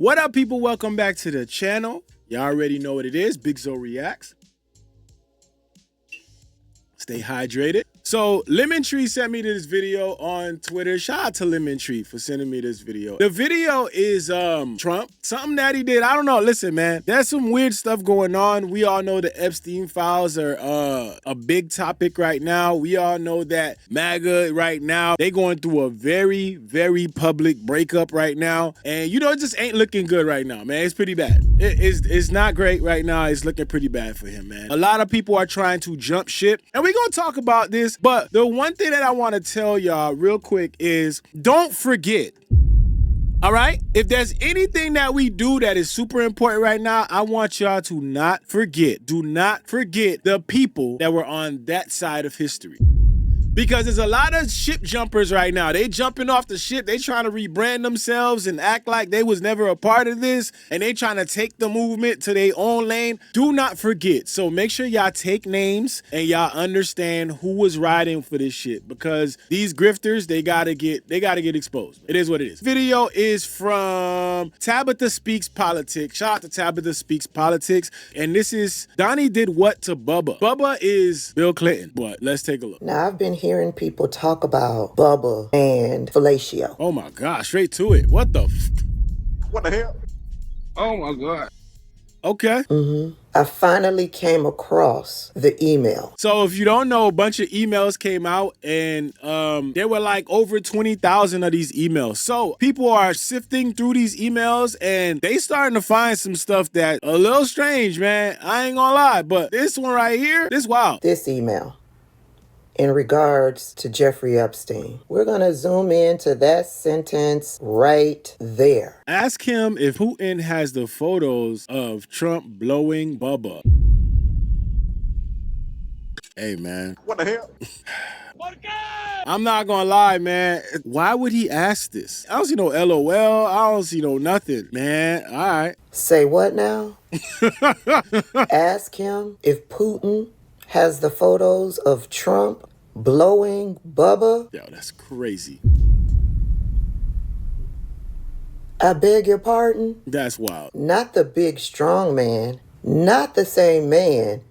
What up, people? Welcome back to the channel. Y'all already know what it is. Big Zo Reacts. Stay hydrated. So Lemon Tree sent me this video on Twitter. Shout out to Lemon Tree for sending me this video. The video is Trump. Something that he did. I don't know. Listen, man, there's some weird stuff going on. We all know the Epstein files are a big topic right now. We all know that MAGA right now, they going through a very, very public breakup right now. And you know, it just ain't looking good right now, man. It's pretty bad. It's not great right now. It's looking pretty bad for him, man. A lot of people are trying to jump ship. And we're going to talk about this. But the one thing that I want to tell y'all real quick is don't forget. All right? If there's anything that we do that is super important right now, I want y'all to not forget. Do not forget the people that were on that side of history. Because there's a lot of ship jumpers right now. They jumping off the ship. They trying to rebrand themselves and act like they was never a part of this. And they trying to take the movement to their own lane. Do not forget. So make sure y'all take names and y'all understand who was riding for this shit. Because these grifters, they gotta get exposed. It is what it is. Video is from Tabitha Speaks Politics. Shout out to Tabitha Speaks Politics. And this is Donnie did what to Bubba. Bubba is Bill Clinton. But let's take a look. Now, I've been hearing people talk about Bubba and fellatio. Oh my God, straight to it. What the What the hell? Oh my God. Okay. I finally came across the email. So if you don't know, a bunch of emails came out and there were like over 20,000 of these emails. So people are sifting through these emails and they starting to find some stuff that a little strange, man. I ain't gonna lie, but this one right here, this wild. This email in regards to Jeffrey Epstein. We're going to zoom into that sentence right there. Ask him if Putin has the photos of Trump blowing Bubba. Hey, man. What the hell? I'm not gonna lie, man. Why would he ask this? I don't see no LOL. I don't see no nothing, man. All right. Say what now? Ask him if Putin has the photos of Trump blowing Bubba. Yo, that's crazy. I beg your pardon? That's wild. Not the big strong man, not the same man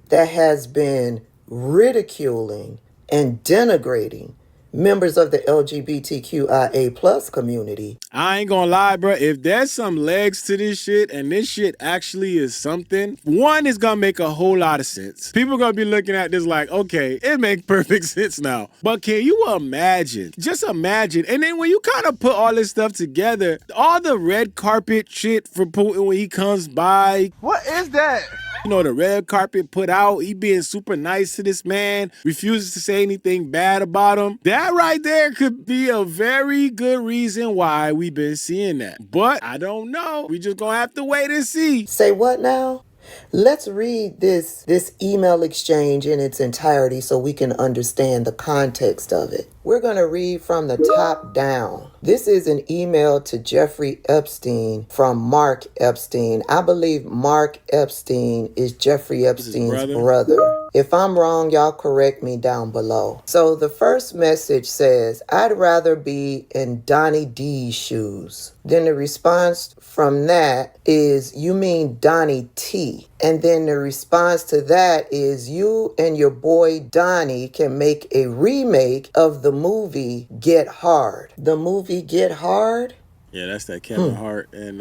that has been ridiculing and denigrating members of the LGBTQIA plus community. I ain't gonna lie, bro. If there's some legs to this shit and this shit actually is something, one is gonna make a whole lot of sense. People are gonna be looking at this like, okay, it makes perfect sense now. But can you imagine? Just imagine. And then when you kind of put all this stuff together, all the red carpet shit for Putin when he comes by. What is that? You know, the red carpet put out, he being super nice to this man, refuses to say anything bad about him. That right there could be a very good reason why we've been seeing that. But I don't know. We just gonna have to wait and see. Say what now? Let's read this email exchange in its entirety so we can understand the context of it. We're going to read from the top down. This is an email to Jeffrey Epstein from Mark Epstein. I believe Mark Epstein is Jeffrey Epstein's brother. If I'm wrong, y'all correct me down below. So the first message says, I'd rather be in Donnie D's shoes. Then the response from that is, you mean Donnie T. And then the response to that is, you and your boy Donnie can make a remake of the movie Get Hard. The movie Get Hard? Yeah, that's that Kevin Hart and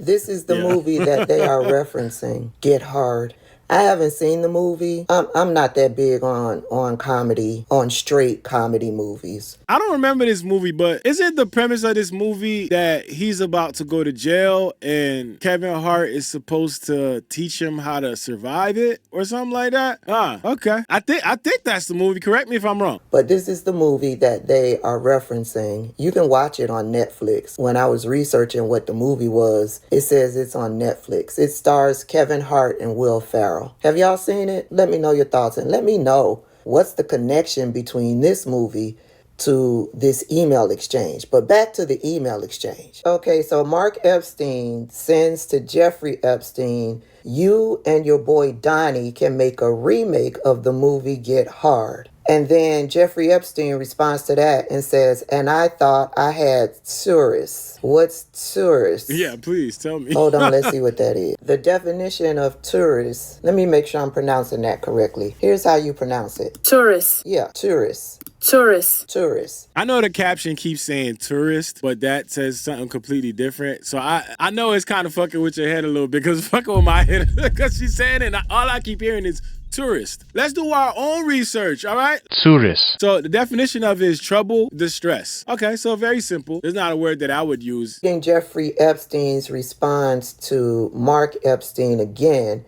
This is the movie that they are referencing, Get Hard. I haven't seen the movie. I'm not that big on comedy, on straight comedy movies. I don't remember this movie, but isn't the premise of this movie that he's about to go to jail and Kevin Hart is supposed to teach him how to survive it or something like that? Okay. I think that's the movie. Correct me if I'm wrong. But this is the movie that they are referencing. You can watch it on Netflix. When I was researching what the movie was, it says it's on Netflix. It stars Kevin Hart and Will Ferrell. Have y'all seen it? Let me know your thoughts and let me know what's the connection between this movie to this email exchange. But back to the email exchange. Okay, so Mark Epstein sends to Jeffrey Epstein, you and your boy Donnie can make a remake of the movie Get Hard. And then Jeffrey Epstein responds to that and says, and I thought I had tourists. What's tourists? Yeah, please tell me. Hold on, let's see what that is. The definition of tourists, let me make sure I'm pronouncing that correctly. Here's how you pronounce it. Tourists. Yeah, tourists. Tourists. Tourists. I know the caption keeps saying tourist, but that says something completely different. So I know it's kind of fucking with your head a little bit because it's fucking with my head because she's saying it and all I keep hearing is tourist. Let's do our own research, all right? Tourist. So the definition of it is trouble, distress. Okay, so very simple. It's not a word that I would use. In Jeffrey Epstein's response to Mark Epstein again,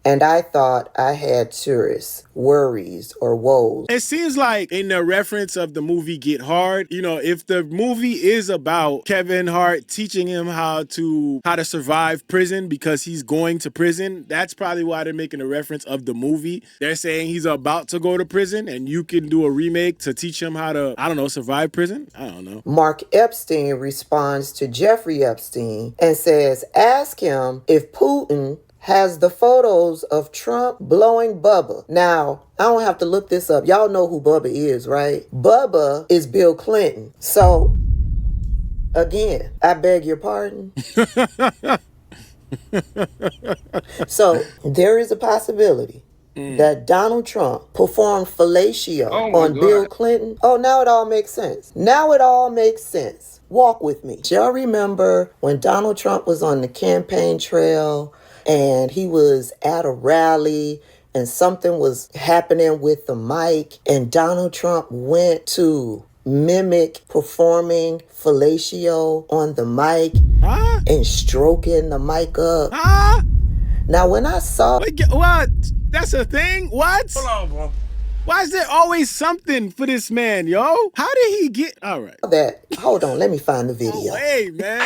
and I thought I had tourists, worries, or woes. It seems like in the reference of the movie Get Hard, you know, if the movie is about Kevin Hart teaching him how to survive prison because he's going to prison, that's probably why they're making a reference of the movie. They're saying he's about to go to prison and you can do a remake to teach him how to, I don't know, survive prison? I don't know. Mark Epstein responds to Jeffrey Epstein and says, ask him if Putin has the photos of Trump blowing Bubba. Now, I don't have to look this up. Y'all know who Bubba is, right? Bubba is Bill Clinton. So, again, I beg your pardon. So, there is a possibility that Donald Trump performed fellatio on Bill Clinton. Oh, now it all makes sense. Now it all makes sense. Walk with me. Y'all remember when Donald Trump was on the campaign trail and he was at a rally and something was happening with the mic and Donald Trump went to mimic performing fellatio on the mic and stroking the mic up. Now when I saw... Wait, what? That's a thing? What? Hold on, bro. Why is there always something for this man, yo? How did he get... All right. that? Hold on, let me find the video. Hey, man.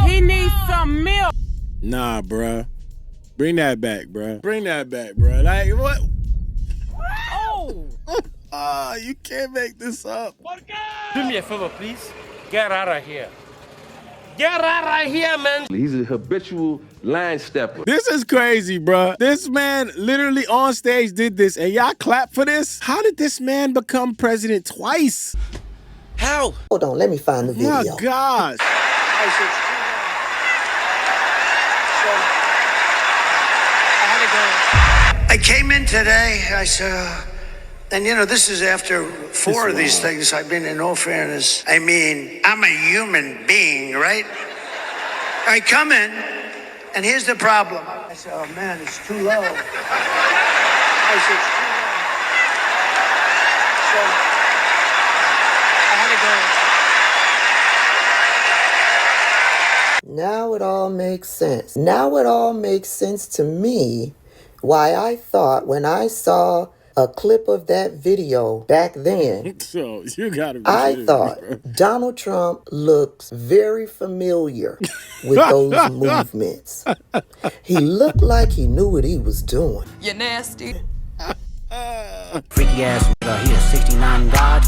He needs some milk. Nah, bruh. Bring that back, bruh. Bring that back, bruh. Like, what? Oh. You can't make this up. Do me a favor, please. Get out of here. Get out of here, man. He's a habitual line stepper. This is crazy, bruh. This man literally on stage did this, and y'all clap for this? How did this man become president twice? How? Hold on, let me find the video. My gosh. I came in today, I said, and you know, this is after four of these things. I've been, in all fairness, I mean, I'm a human being, right? I come in, and here's the problem. I said, oh man, it's too low. I said, it's too low. So, I had to go. Now it all makes sense. Now it all makes sense to me why I thought when I saw a clip of that video back then, So, you gotta be I kidding thought me, bro. Donald Trump looks very familiar with those movements. He looked like he knew what he was doing. You nasty. Freaky ass nigga, he a 69 god.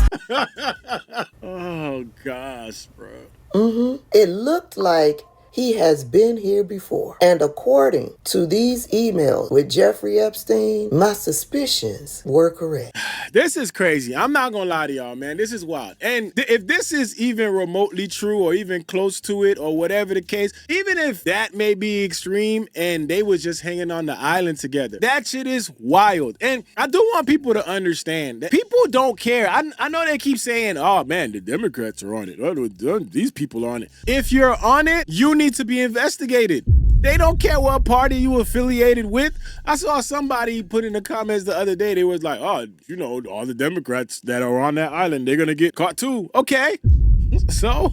Oh, gosh, bro. It looked like he has been here before. And according to these emails with Jeffrey Epstein, my suspicions were correct. This is crazy. I'm not gonna lie to y'all, man. This is wild. And if this is even remotely true or even close to it or whatever the case, even if that may be extreme and they was just hanging on the island together, that shit is wild. And I do want people to understand that people don't care. I know they keep saying, oh man, the Democrats are on it. These people are on it. If you're on it, you need to be investigated. They don't care what party you affiliated with. I saw somebody put in the comments the other day, they was like, oh, you know, all the Democrats that are on that island, they're gonna get caught too. Okay. So?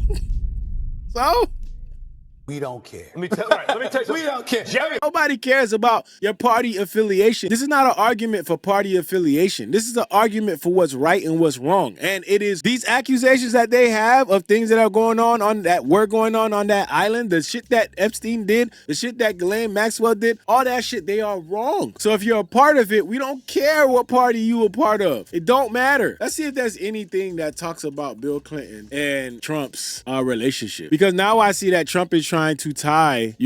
We don't care. Let me tell you. We don't care. Nobody cares about your party affiliation. This is not an argument for party affiliation. This is an argument for what's right and what's wrong. And it is these accusations that they have of things that are going on that were going on that island, the shit that Epstein did, the shit that Ghislaine Maxwell did, all that shit, they are wrong. So if you're a part of it, we don't care what party you a part of. It don't matter. Let's see if there's anything that talks about Bill Clinton and Trump's relationship. Because now I see that Trump is trying to tie,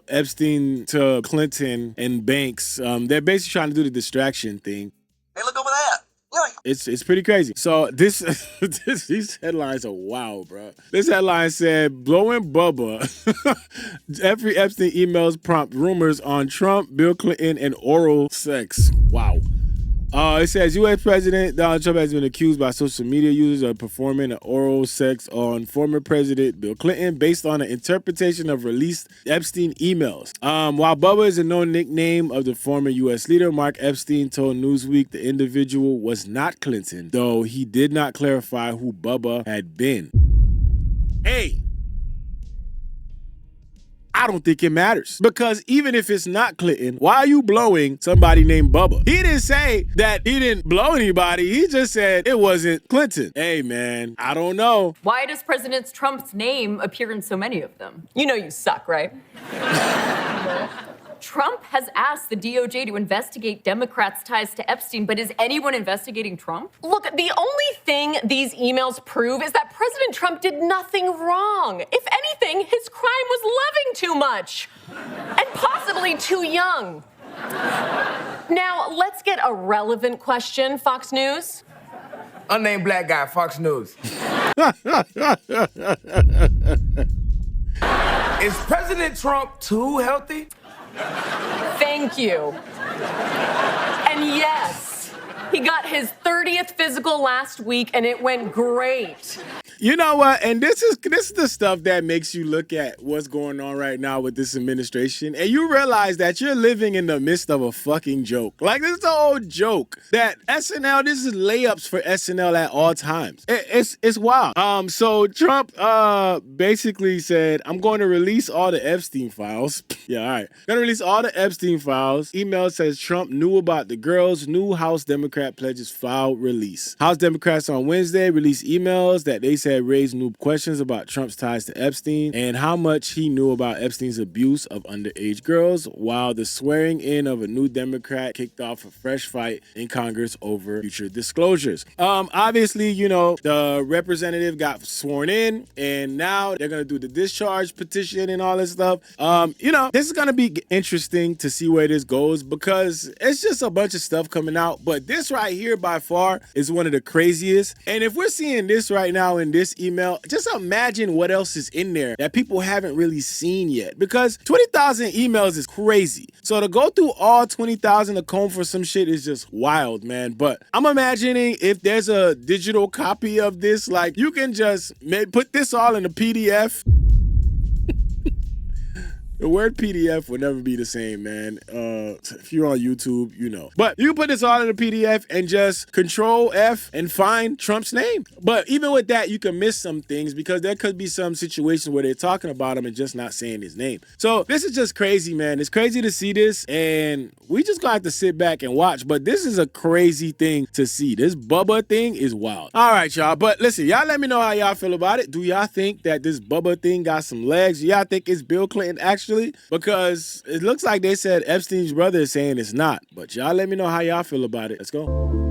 Epstein to Clinton and Banks. They're basically trying to do the distraction thing. Hey, look over there. It's pretty crazy. So these headlines are wild, bro. This headline said, blowing Bubba. Every Epstein emails prompt rumors on Trump, Bill Clinton, and oral sex. Wow. It says U.S. President Donald Trump has been accused by social media users of performing an oral sex on former President Bill Clinton based on an interpretation of released Epstein emails. While Bubba is a known nickname of the former U.S. leader, Mark Epstein told Newsweek the individual was not Clinton, though he did not clarify who Bubba had been. Hey! I don't think it matters. Because even if it's not Clinton, why are you blowing somebody named Bubba? He didn't say that he didn't blow anybody. He just said it wasn't Clinton. Hey, man, I don't know. Why does President Trump's name appear in so many of them? You know you suck, right? Trump has asked the DOJ to investigate Democrats' ties to Epstein, but is anyone investigating Trump? Look, the only thing these emails prove is that President Trump did nothing wrong. If anything, his crime was loving too much and possibly too young. Now, let's get a relevant question, Fox News. Unnamed black guy, Fox News. Is President Trump too healthy? Thank you. And yes, he got his 30th physical last week and it went great. You know what? And this is the stuff that makes you look at what's going on right now with this administration, and you realize that you're living in the midst of a fucking joke. Like, this is a whole joke that SNL, this is layups for SNL at all times. It's wild. So Trump basically said, I'm going to release all the Epstein files. Yeah, all right. Gonna release all the Epstein files. Email says Trump knew about the girls. New House Democrat pledges file release. House Democrats on Wednesday released emails that they said raised new questions about Trump's ties to Epstein and how much he knew about Epstein's abuse of underage girls, while the swearing in of a new Democrat kicked off a fresh fight in Congress over future disclosures. Obviously, the representative got sworn in, and now they're gonna do the discharge petition and all this stuff. This is gonna be interesting to see where this goes because it's just a bunch of stuff coming out, but this right here by far is one of the craziest. And if we're seeing this right now in this email, just imagine what else is in there that people haven't really seen yet, because 20,000 emails is crazy. So to go through all 20,000 to comb for some shit is just wild, man. But I'm imagining if there's a digital copy of this, like you can just put this all in a PDF. The word PDF will never be the same, man. If you're on YouTube, you know. But you put this all in a PDF and just Control F and find Trump's name. But even with that, you can miss some things because there could be some situations where they're talking about him and just not saying his name. So this is just crazy, man. It's crazy to see this, and we just gonna have to sit back and watch. But this is a crazy thing to see. This Bubba thing is wild. All right, y'all. But listen, y'all let me know how y'all feel about it. Do y'all think that this Bubba thing got some legs? Do y'all think it's Bill Clinton actually? Because it looks like they said Epstein's brother is saying it's not. But y'all let me know how y'all feel about it. Let's go.